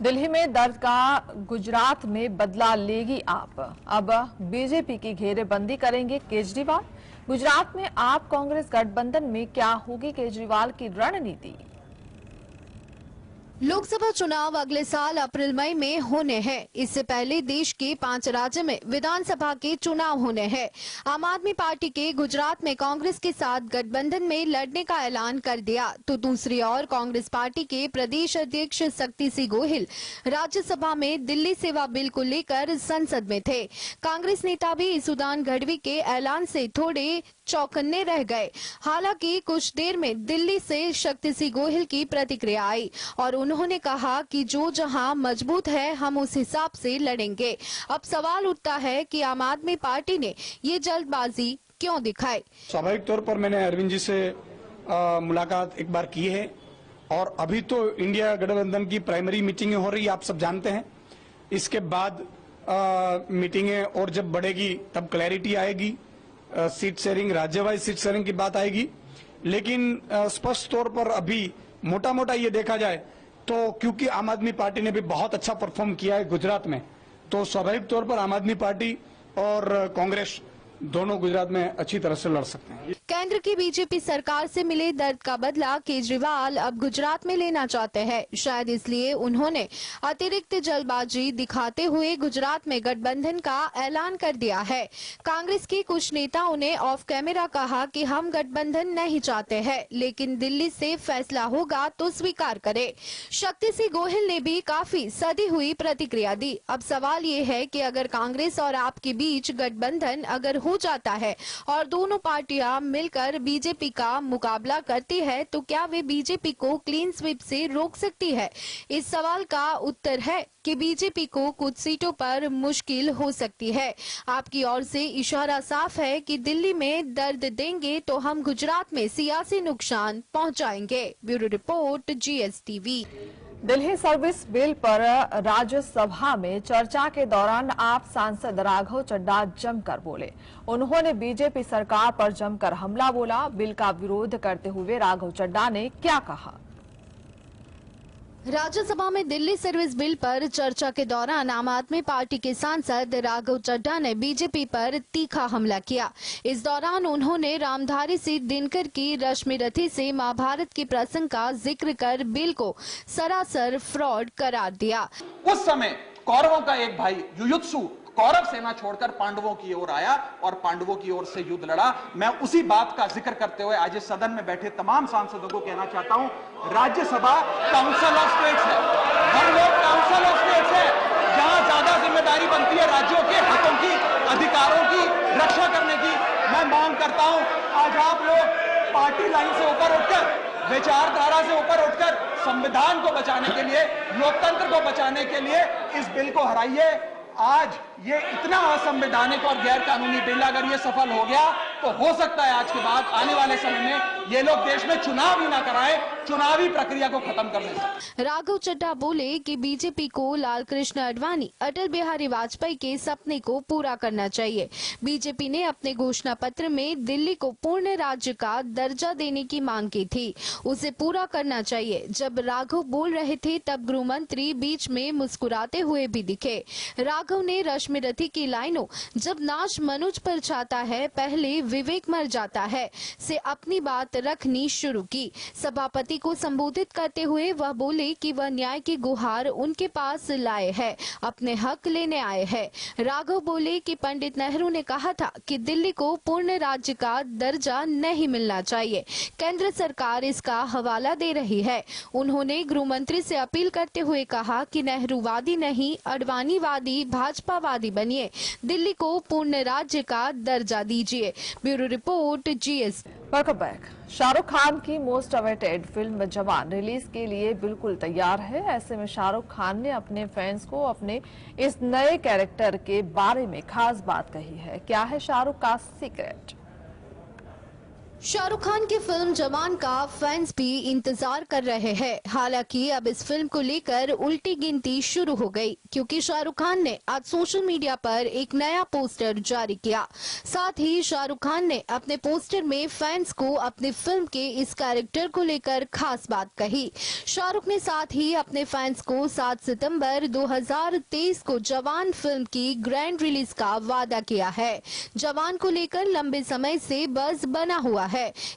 दिल्ली में दर्द का गुजरात में बदला लेगी आप। अब बीजेपी की घेरेबंदी करेंगे केजरीवाल। गुजरात में आप कांग्रेस गठबंधन में क्या होगी केजरीवाल की रणनीति। लोकसभा चुनाव अगले साल अप्रैल मई में होने हैं। इससे पहले देश के 5 राज्य में विधानसभा के चुनाव होने हैं। आम आदमी पार्टी के गुजरात में कांग्रेस के साथ गठबंधन में लड़ने का ऐलान कर दिया, तो दूसरी ओर कांग्रेस पार्टी के प्रदेश अध्यक्ष शक्ति सिंह गोहिल राज्यसभा में दिल्ली सेवा बिल को लेकर संसद में थे। कांग्रेस नेता भी सुदान गढ़वी के ऐलान से थोड़े चौकन्ने रह गए। हालांकि कुछ देर में दिल्ली से शक्ति सिंह गोहिल की प्रतिक्रिया आई और उन्होंने कहा कि जो जहां मजबूत है हम उस हिसाब से लड़ेंगे। अब सवाल उठता है कि आम आदमी पार्टी ने ये जल्दबाजी क्यों दिखाई। स्वाभाविक तौर पर मैंने अरविंद जी से मुलाकात एक बार की है और अभी तो इंडिया गठबंधन की प्राइमरी मीटिंगें हो रही है, आप सब जानते हैं। इसके बाद मीटिंगें और जब बढ़ेगी तब क्लैरिटी आएगी। सीट शेयरिंग, राज्यवाइज सीट शेयरिंग की बात आएगी। लेकिन स्पष्ट तौर पर अभी मोटा मोटा ये देखा जाए तो क्योंकि आम आदमी पार्टी ने भी बहुत अच्छा परफॉर्म किया है गुजरात में, तो स्वाभाविक तौर पर आम आदमी पार्टी और कांग्रेस दोनों गुजरात में अच्छी तरह से लड़ सकते हैं। केंद्र की बीजेपी सरकार से मिले दर्द का बदला केजरीवाल अब गुजरात में लेना चाहते हैं। शायद इसलिए उन्होंने अतिरिक्त जल्दबाजी दिखाते हुए गुजरात में गठबंधन का ऐलान कर दिया है। कांग्रेस के कुछ नेताओं ने ऑफ कैमरा कहा कि हम गठबंधन नहीं चाहते हैं, लेकिन दिल्ली से फैसला होगा तो स्वीकार करें। शक्ति सिंह गोहिल ने भी काफी सधी हुई प्रतिक्रिया दी। अब सवाल ये है कि अगर कांग्रेस और आप के बीच गठबंधन अगर हो जाता है और दोनों पार्टियां मिलकर बीजेपी का मुकाबला करती है, तो क्या वे बीजेपी को क्लीन स्वीप से रोक सकती है। इस सवाल का उत्तर है कि बीजेपी को कुछ सीटों पर मुश्किल हो सकती है। आपकी ओर से इशारा साफ है कि दिल्ली में दर्द देंगे तो हम गुजरात में सियासी नुकसान पहुंचाएंगे। Bureau report, GSTV। Delhi service bill पर राज्यसभा में चर्चा के दौरान आप सांसद राघव चड्ढा जमकर बोले। उन्होंने बीजेपी सरकार पर जमकर हमला बोला। बिल का विरोध करते हुए राघव चड्ढा ने क्या कहा। राज्यसभा में दिल्ली सर्विस बिल पर चर्चा के दौरान आम आदमी पार्टी के सांसद राघव चड्ढा ने बीजेपी पर तीखा हमला किया। इस दौरान उन्होंने रामधारी सिंह दिनकर की रश्मि रथी से महाभारत के प्रसंग का जिक्र कर बिल को सरासर फ्रॉड करार दिया। उस समय कौरवों का एक भाई युयुत्सु कौरव सेना छोड़कर पांडवों की ओर आया और पांडवों की ओर से युद्ध लड़ा। मैं उसी बात का जिक्र करते हुए आज इस सदन में बैठे तमाम सांसदों को कहना चाहता हूं, राज्यसभा काउंसिल ऑफ स्टेट्स है, हम लोग काउंसिल ऑफ स्टेट्स है, जहां ज्यादा जिम्मेदारी बनती है राज्यों के हितों की, अधिकारों की रक्षा करने की। मैं मांग करता हूं, आज आप लोग पार्टी लाइन से ऊपर उठकर, विचारधारा से ऊपर उठकर संविधान को बचाने के लिए, लोकतंत्र को बचाने के लिए इस बिल को हराइए। आज ये इतना असंवैधानिक और गैर कानूनी बिल अगर ये सफल हो गया तो हो सकता है आज के बाद आने वाले समय में ये लोग देश में चुनाव ही ना कराएं, चुनावी प्रक्रिया को खत्म करने से। राघव चड्ढा बोले कि बीजेपी को लाल कृष्ण आडवाणी, अटल बिहारी वाजपेयी के सपने को पूरा करना चाहिए। बीजेपी ने अपने घोषणा पत्र में दिल्ली को पूर्ण राज्य का दर्जा देने की मांग की थी, उसे पूरा करना चाहिए। जब राघव बोल रहे थे तब गृह मंत्री बीच में मुस्कुराते हुए भी दिखे। राघव ने रश्मि रथी की लाइनों जब नाच मनुज पर छाता है पहले विवेक मर जाता है से अपनी बात रखनी शुरू की। सभापति को संबोधित करते हुए वह बोले कि वह न्याय की गुहार उनके पास लाए हैं, अपने हक लेने आए हैं। राघव बोले कि पंडित नेहरू ने कहा था कि दिल्ली को पूर्ण राज्य का दर्जा नहीं मिलना चाहिए, केंद्र सरकार इसका हवाला दे रही है। उन्होंने गृह मंत्री से अपील करते हुए कहा कि नेहरूवादी नहीं आडवाणीवादी भाजपावादी बनिए, दिल्ली को पूर्ण राज्य का दर्जा दीजिए। Bureau report, GS। Welcome back. Shahrukh Khan की मोस्ट अवेटेड फिल्म जवान रिलीज के लिए बिल्कुल तैयार है। ऐसे में शाहरुख खान ने अपने फैंस को अपने इस नए कैरेक्टर के बारे में खास बात कही है। क्या है शाहरुख का सीक्रेट। शाहरुख खान की फिल्म जवान का फैंस भी इंतजार कर रहे हैं। हालांकि अब इस फिल्म को लेकर उल्टी गिनती शुरू हो गई, क्योंकि शाहरुख खान ने आज सोशल मीडिया पर एक नया पोस्टर जारी किया। साथ ही शाहरुख खान ने अपने पोस्टर में फैंस को अपनी फिल्म के इस कैरेक्टर को लेकर खास बात कही। शाहरुख ने साथ ही अपने फैंस को 7 सितंबर 2023 को जवान फिल्म की ग्रैंड रिलीज का वादा किया है। जवान को लेकर लंबे समय से बज़ बना हुआ है।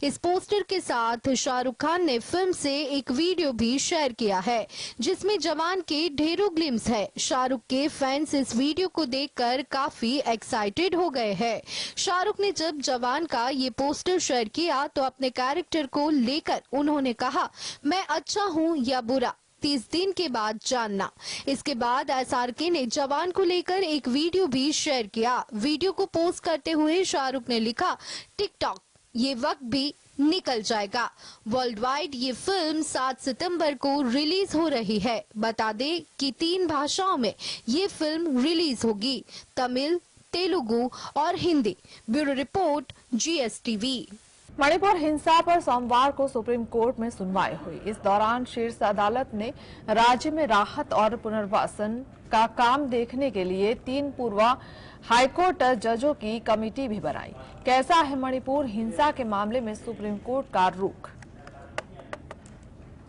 इस पोस्टर के साथ शाहरुख खान ने फिल्म से एक वीडियो भी शेयर किया है, जिसमें जवान के ढेरों ग्लिम्स है। शाहरुख के फैंस इस वीडियो को देखकर काफी एक्साइटेड हो गए हैं। शाहरुख ने जब जवान का ये पोस्टर शेयर किया तो अपने कैरेक्टर को लेकर उन्होंने कहा, मैं अच्छा हूँ या बुरा 30 दिन के बाद जानना। इसके बाद SRK ने जवान को लेकर एक वीडियो भी शेयर किया। वीडियो को पोस्ट करते हुए शाहरुख ने लिखा, टिकटॉक ये वक्त भी निकल जाएगा। वर्ल्ड वाइड ये फिल्म 7 सितंबर को रिलीज हो रही है। बता दें कि 3 भाषाओं में ये फिल्म रिलीज होगी, तमिल, तेलुगु और Hindi. Bureau report, GSTV। Manipur हिंसा पर सोमवार को सुप्रीम कोर्ट में सुनवाई हुई। इस दौरान शीर्ष अदालत ने राज्य में राहत और पुनर्वासन का काम देखने के लिए 3 पूर्व हाईकोर्ट जजों की कमेटी भी बनाई। कैसा है मणिपुर हिंसा के मामले में सुप्रीम कोर्ट का रुख?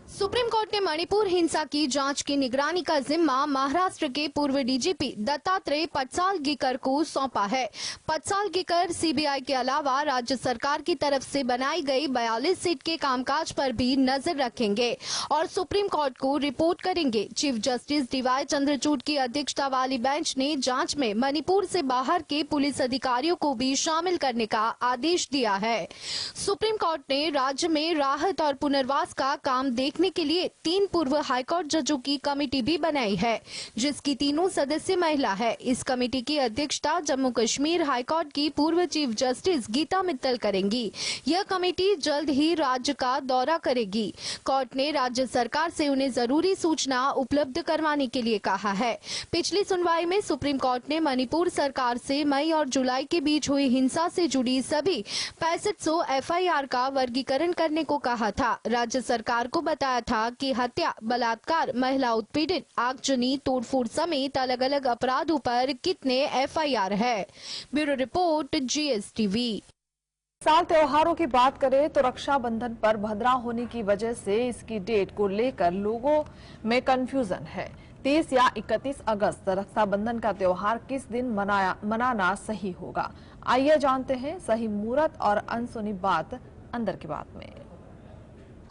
सुप्रीम कोर्ट ने मणिपुर हिंसा की जांच की निगरानी का जिम्मा महाराष्ट्र के पूर्व DGP दत्तात्रेय पटसालगीकर को सौंपा है। पटसालगीकर CBI के अलावा राज्य सरकार की तरफ से बनाई गई 42 सीट के कामकाज पर भी नजर रखेंगे और सुप्रीम कोर्ट को रिपोर्ट करेंगे। चीफ जस्टिस DY चंद्रचूड़ की अध्यक्षता वाली बेंच ने जांच में मणिपुर से बाहर के पुलिस अधिकारियों को भी शामिल करने का आदेश दिया है। सुप्रीम कोर्ट ने राज्य में राहत और पुनर्वास का काम देखने के लिए 3 पूर्व हाईकोर्ट जजों की कमेटी भी बनाई है, जिसकी तीनों सदस्य महिला है। इस कमेटी की अध्यक्षता जम्मू कश्मीर हाईकोर्ट की पूर्व चीफ जस्टिस गीता मित्तल करेंगी। यह कमेटी जल्द ही राज्य का दौरा करेगी। कोर्ट ने राज्य सरकार से उन्हें जरूरी सूचना उपलब्ध करवाने के लिए कहा है। पिछली सुनवाई में सुप्रीम कोर्ट ने मणिपुर सरकार से मई और जुलाई के बीच हुई हिंसा से जुड़ी सभी 6500 FIR का वर्गीकरण करने को कहा था। राज्य सरकार को बताया था कि हत्या, बलात्कार, महिला उत्पीड़न, आगजनी, तोड़फोड़ समेत अलग अलग अपराधों पर कितने FIR है। Bureau report, GSTV। साल त्योहारों की बात करें तो रक्षाबंधन पर भद्रा होने की वजह से इसकी डेट को लेकर लोगों में कंफ्यूजन है। 30 या 31 अगस्त रक्षाबंधन का त्योहार किस दिन मनाना सही होगा? आइए जानते हैं सही मुहूर्त और अनसुनी बात अंदर की बात में।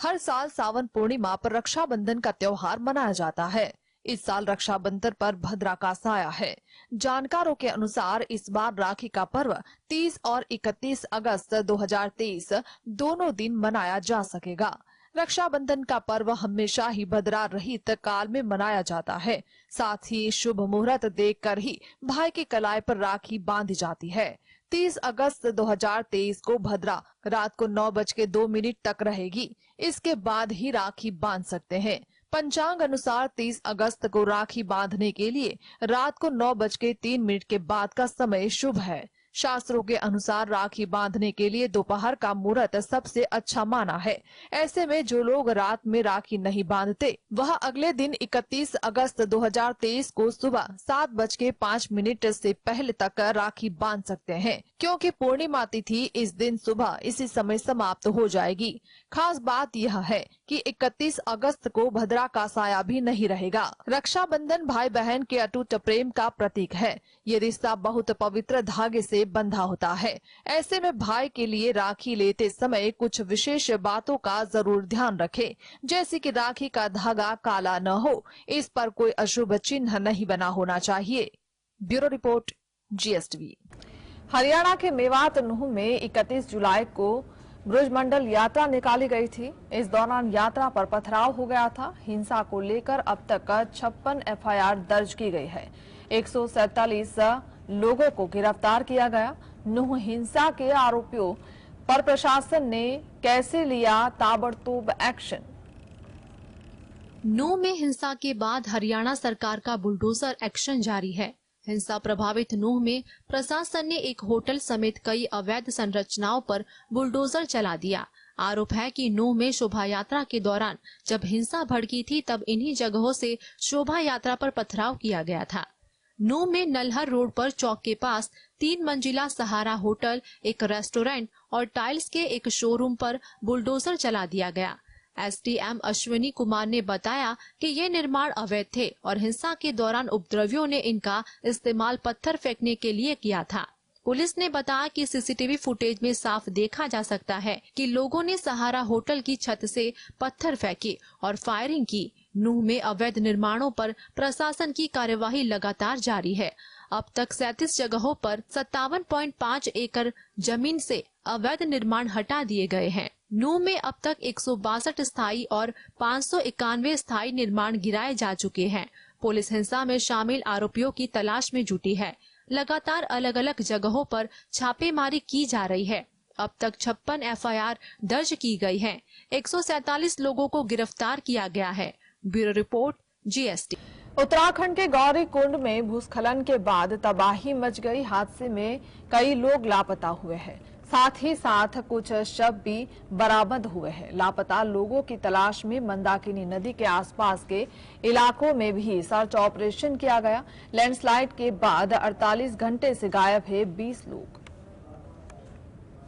हर साल सावन पूर्णिमा पर रक्षाबंधन का त्योहार मनाया जाता है। इस साल रक्षाबंधन पर भद्रा का साया है। जानकारों के अनुसार इस बार राखी का पर्व 30 और 31 अगस्त 2023 दोनों दिन मनाया जा सकेगा। रक्षाबंधन का पर्व हमेशा ही भद्रा रहित काल में मनाया जाता है। साथ ही शुभ मुहूर्त देखकर ही भाई की कलाई पर राखी बांधी जाती है। 30 अगस्त 2023 को भद्रा रात को 9:02 तक रहेगी। इसके बाद ही राखी बांध सकते हैं। पंचांग अनुसार 30 अगस्त को राखी बांधने के लिए रात को 9:03 के बाद का समय शुभ है। शास्त्रों के अनुसार राखी बांधने के लिए दोपहर का मुहूर्त सबसे अच्छा माना है। ऐसे में जो लोग रात में राखी नहीं बांधते वह अगले दिन 31 अगस्त 2023 को सुबह 7:05 से पहले तक राखी बांध सकते हैं, क्योंकि पूर्णिमा तिथि इस दिन सुबह इसी समय समाप्त हो जाएगी। खास बात यह है कि 31 अगस्त को भद्रा का साया भी नहीं रहेगा। रक्षाबंधन भाई बहन के अटूट प्रेम का प्रतीक है। ये रिश्ता बहुत पवित्र धागे से बंधा होता है। ऐसे में भाई के लिए राखी लेते समय कुछ विशेष बातों का जरूर ध्यान रखें, जैसे कि राखी का धागा काला न हो, इस पर कोई अशुभ चिन्ह नहीं बना होना चाहिए। Bureau report, GSTV। हरियाणा के मेवात नूह में 31 जुलाई को ब्रजमंडल यात्रा निकाली गई थी। इस दौरान यात्रा पर पथराव हो गया था। हिंसा को लेकर अब तक 56 FIR दर्ज की गई है। 147 लोगों को गिरफ्तार किया गया। नूह हिंसा के आरोपियों पर प्रशासन ने कैसे लिया ताबड़तोड़ एक्शन? नूह में हिंसा के बाद हरियाणा सरकार का बुलडोजर एक्शन जारी है। हिंसा प्रभावित नूंह में प्रशासन ने एक होटल समेत कई अवैध संरचनाओं पर बुलडोजर चला दिया। आरोप है कि नूंह में शोभा यात्रा के दौरान जब हिंसा भड़की थी तब इन्हीं जगहों से शोभा यात्रा पर पथराव किया गया था। नूंह में नलहर रोड पर चौक के पास 3 मंजिला सहारा होटल, एक रेस्टोरेंट और टाइल्स के एक शोरूम पर बुलडोजर चला दिया गया। एसडीएम अश्विनी कुमार ने बताया कि ये निर्माण अवैध थे और हिंसा के दौरान उपद्रवियों ने इनका इस्तेमाल पत्थर फेंकने के लिए किया था। पुलिस ने बताया कि सीसीटीवी फुटेज में साफ देखा जा सकता है कि लोगों ने सहारा होटल की छत से पत्थर फेंके और फायरिंग की। नूंह में अवैध निर्माणों पर प्रशासन की कार्यवाही लगातार जारी है। अब तक 37 जगहों पर 57.5 एकड़ जमीन से अवैध निर्माण हटा दिए गए हैं। नूंह में अब तक 162 स्थायी और 591 स्थायी निर्माण गिराए जा चुके हैं। पुलिस हिंसा में शामिल आरोपियों की तलाश में जुटी है। लगातार अलग अलग जगहों पर छापेमारी की जा रही है। अब तक 56 एफआईआर दर्ज की गई है। 147 लोगों को गिरफ्तार किया गया है। Bureau report, GST. उत्तराखंड के गौरी कुंड में भूस्खलन के बाद तबाही मच गई। हादसे में कई लोग लापता हुए हैं, साथ ही साथ कुछ शव भी बरामद हुए हैं। लापता लोगों की तलाश में मंदाकिनी नदी के आसपास के इलाकों में भी सर्च ऑपरेशन किया गया। लैंडस्लाइड के बाद 48 घंटे से गायब है 20 लोग।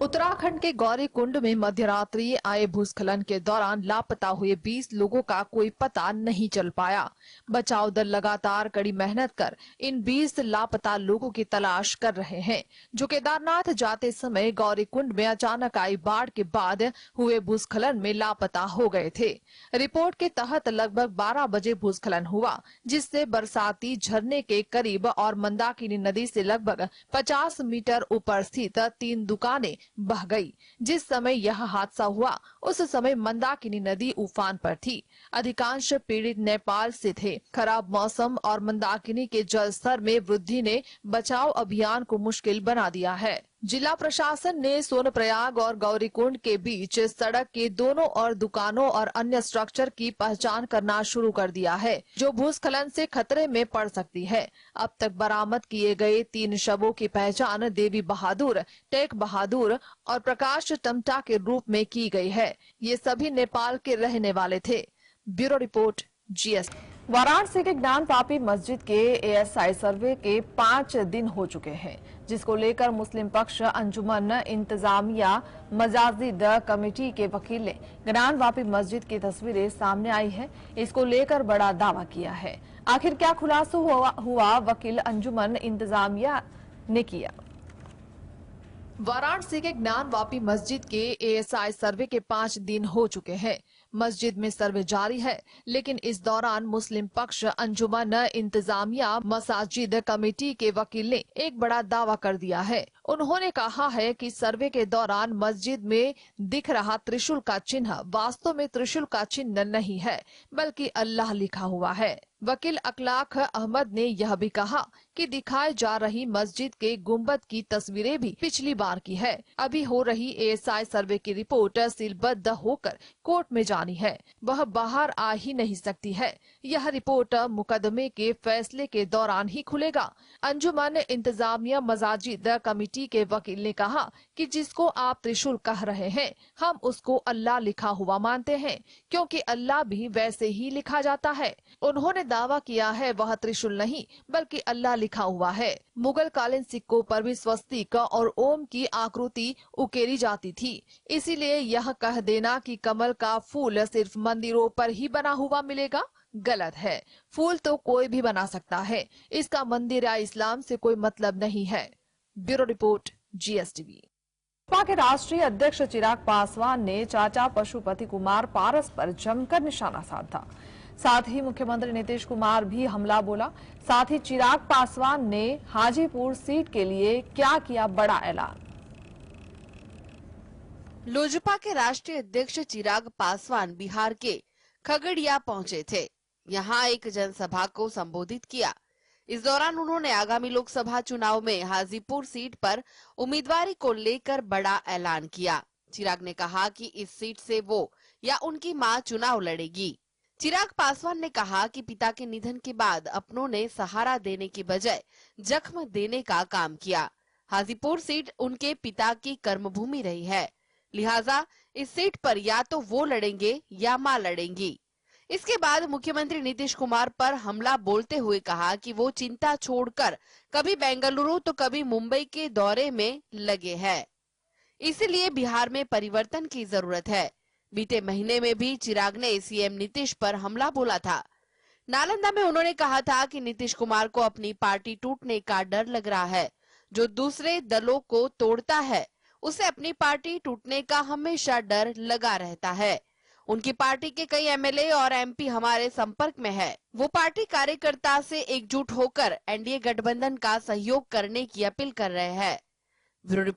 उत्तराखंड के गौरी कुंड में मध्यरात्रि आए भूस्खलन के दौरान लापता हुए 20 लोगों का कोई पता नहीं चल पाया। बचाव दल लगातार कड़ी मेहनत कर इन 20 लापता लोगों की तलाश कर रहे हैं, जो केदारनाथ जाते समय गौरी कुंड में अचानक आई बाढ़ के बाद हुए भूस्खलन में लापता हो गए थे। रिपोर्ट के तहत लगभग 12 बजे भूस्खलन हुआ, जिससे बरसाती झरने के करीब और मंदाकिनी नदी से लगभग 50 मीटर ऊपर स्थित 3 दुकानें बह गई। जिस समय यह हादसा हुआ उस समय मंदाकिनी नदी उफान पर थी। अधिकांश पीड़ित नेपाल से थे। खराब मौसम और मंदाकिनी के जल स्तर में वृद्धि ने बचाव अभियान को मुश्किल बना दिया है। जिला प्रशासन ने सोनप्रयाग और गौरीकुंड के बीच सड़क के दोनों ओर दुकानों और अन्य स्ट्रक्चर की पहचान करना शुरू कर दिया है, जो भूस्खलन से खतरे में पड़ सकती है। अब तक बरामद किए गए 3 शवों की पहचान देवी बहादुर, टेक बहादुर और प्रकाश टमटा के रूप में की गई है। ये सभी नेपाल के रहने वाले थे। Bureau report, GST. वाराणसी के ज्ञान पापी मस्जिद के एएसआई सर्वे के 5 दिन हो चुके हैं, जिसको लेकर मुस्लिम पक्ष अंजुमन इंतजामिया मजाजिद कमेटी के वकील ने ज्ञान पापी मस्जिद की तस्वीरें सामने आई है, इसको लेकर बड़ा दावा किया है। आखिर क्या खुलासा हुआ वकील अंजुमन इंतजामिया ने किया। वाराणसी के ज्ञान वापी मस्जिद के एएसआई सर्वे के 5 दिन हो चुके हैं। मस्जिद में सर्वे जारी है, लेकिन इस दौरान मुस्लिम पक्ष अंजुमन इंतजामिया मसाजिद कमेटी के वकील ने एक बड़ा दावा कर दिया है। उन्होंने कहा है कि सर्वे के दौरान मस्जिद में दिख रहा त्रिशूल का चिन्ह वास्तव में त्रिशूल का चिन्ह नहीं है, बल्कि अल्लाह लिखा हुआ है। वकील अखलाक अहमद ने यह भी कहा कि दिखाई जा रही मस्जिद के गुंबद की तस्वीरें भी पिछली बार की है। अभी हो रही एएसआई सर्वे की रिपोर्ट सीलबद्ध होकर कोर्ट में जानी है, वह बाहर आ ही नहीं सकती है। यह रिपोर्ट मुकदमे के फैसले के दौरान ही खुलेगा। अंजुमन इंतजामिया मसाजिद कमेटी के वकील ने कहा कि जिसको आप त्रिशूल कह रहे हैं, हम उसको अल्लाह लिखा हुआ मानते हैं, क्योंकि अल्लाह भी वैसे ही लिखा जाता है। उन्होंने दावा किया है वह त्रिशूल नहीं बल्कि अल्लाह लिखा हुआ है। मुगल कालीन सिक्कों पर भी स्वस्तिक और ओम की आकृति उकेरी जाती थी, इसीलिए यह कह देना कि कमल का फूल सिर्फ मंदिरों पर ही बना हुआ मिलेगा गलत है। फूल तो कोई भी बना सकता है, इसका मंदिर या इस्लाम से कोई मतलब नहीं है। Bureau report, GSTV. भाजपा के राष्ट्रीय अध्यक्ष चिराग पासवान ने चाचा पशुपति कुमार पारस पर जमकर निशाना साधा। साथ ही मुख्यमंत्री नीतीश कुमार भी हमला बोला। साथ ही चिराग पासवान ने हाजीपुर सीट के लिए क्या किया बड़ा ऐलान। लोजपा के राष्ट्रीय अध्यक्ष चिराग पासवान बिहार के खगड़िया पहुंचे थे। यहां एक जनसभा को संबोधित किया। इस दौरान उन्होंने आगामी लोकसभा चुनाव में हाजीपुर सीट पर उम्मीदवारी को लेकर बड़ा ऐलान किया। चिराग ने कहा कि इस सीट से वो या उनकी मां चुनाव लड़ेगी। चिराग पासवान ने कहा कि पिता के निधन के बाद अपनों ने सहारा देने की बजाय जख्म देने का काम किया। हाजीपुर सीट उनके पिता की कर्मभूमि रही है, लिहाजा इस सीट पर या तो वो लड़ेंगे या मां लड़ेंगी। इसके बाद मुख्यमंत्री नीतीश कुमार पर हमला बोलते हुए कहा कि वो चिंता छोड़कर कभी बेंगलुरु तो कभी मुंबई के दौरे में लगे हैं, इसलिए बिहार में परिवर्तन की जरूरत है। बीते महीने में भी चिराग ने सीएम नीतीश पर हमला बोला था। नालंदा में उन्होंने कहा था कि नीतीश कुमार को अपनी पार्टी टूटने का डर लग रहा है। जो दूसरे दलों को तोड़ता है उसे अपनी पार्टी टूटने का हमेशा डर लगा रहता है। उनकी पार्टी के कई एमएलए और एमपी हमारे संपर्क में है। वो पार्टी कार्यकर्ता से एकजुट होकर एनडीए गठबंधन का सहयोग करने की अपील कर रहे हैं।